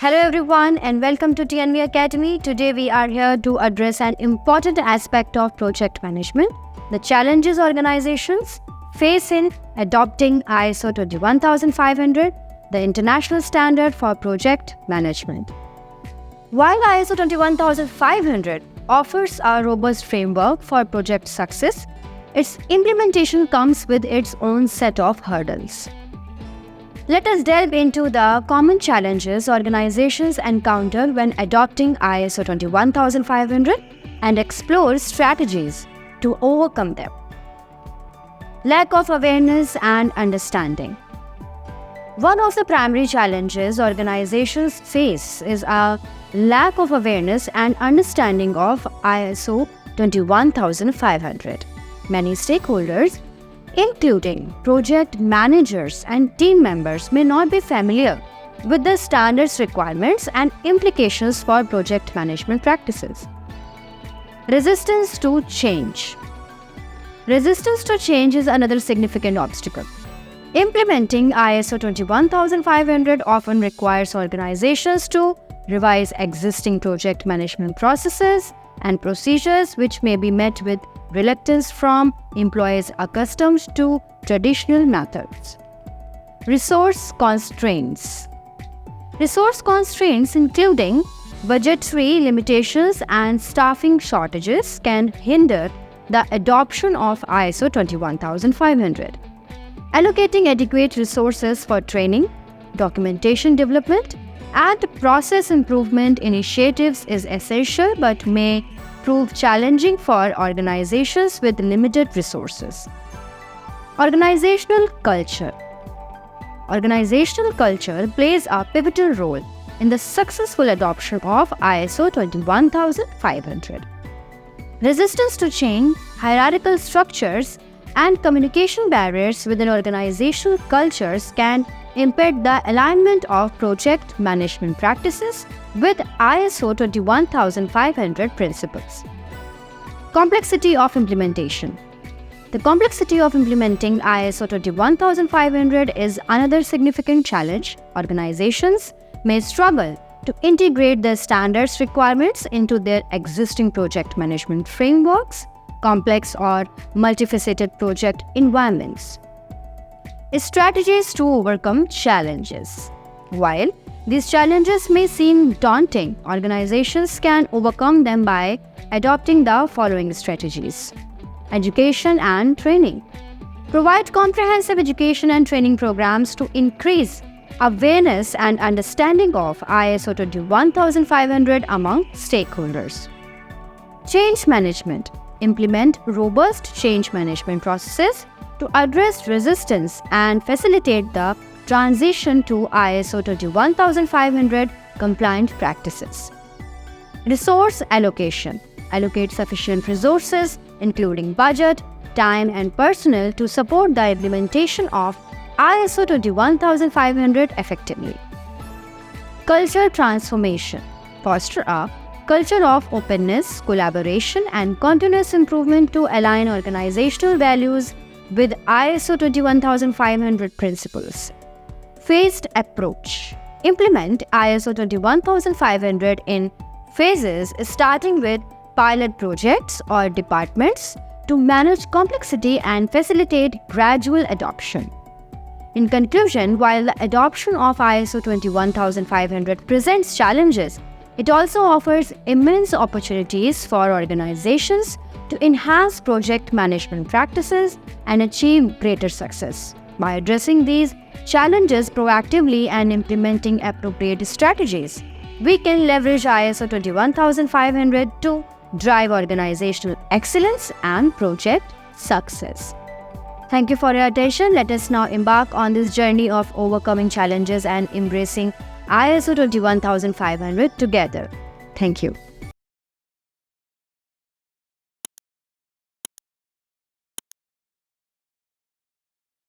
Hello everyone and welcome to TNV Academy. Today we are here to address an important aspect of project management, the challenges organizations face in adopting ISO 21500, the international standard for project management. While ISO 21500 offers a robust framework for project success, its implementation comes with its own set of hurdles. Let us delve into the common challenges organizations encounter when adopting ISO 21500 and explore strategies to overcome them. Lack of awareness and understanding. One of the primary challenges organizations face is a lack of awareness and understanding of ISO 21500. Many stakeholders, including project managers and team members, may not be familiar with the standards requirements and implications for project management practices. Resistance to change. Resistance to change is another significant obstacle. Implementing ISO 21500 often requires organizations to revise existing project management processes and procedures, which may be met with reluctance from employees accustomed to traditional methods. Resource constraints. Resource constraints, including budgetary limitations and staffing shortages, can hinder the adoption of ISO 21500. Allocating adequate resources for training, documentation development, and process improvement initiatives is essential but may prove challenging for organizations with limited resources. Organizational culture. Organizational culture plays a pivotal role in the successful adoption of ISO 21500. Resistance to change, hierarchical structures, and communication barriers within organizational cultures can impede the alignment of project management practices with ISO 21500 principles. Complexity of implementation. The complexity of implementing ISO 21500 is another significant challenge. Organizations may struggle to integrate the standards requirements into their existing project management frameworks, complex or multifaceted project environments. Strategies to overcome challenges. While these challenges may seem daunting, organizations can overcome them by adopting the following strategies. Education and training. Provide comprehensive education and training programs to increase awareness and understanding of ISO 21500 among stakeholders. Change management. Implement robust change management processes to address resistance and facilitate the transition to ISO 21500 compliant practices. Resource allocation. Allocate sufficient resources, including budget, time, and personnel, to support the implementation of ISO 21500 effectively. Culture transformation. Foster a culture of openness, collaboration, and continuous improvement to align organizational values with ISO 21500 principles. Phased approach. Implement ISO 21500 in phases, starting with pilot projects or departments to manage complexity and facilitate gradual adoption. In conclusion, while the adoption of ISO 21500 presents challenges, it also offers immense opportunities for organizations to enhance project management practices and achieve greater success. By addressing these challenges proactively and implementing appropriate strategies, we can leverage ISO 21500 to drive organizational excellence and project success. Thank you for your attention. Let us now embark on this journey of overcoming challenges and embracing ISO 21500 together. Thank you.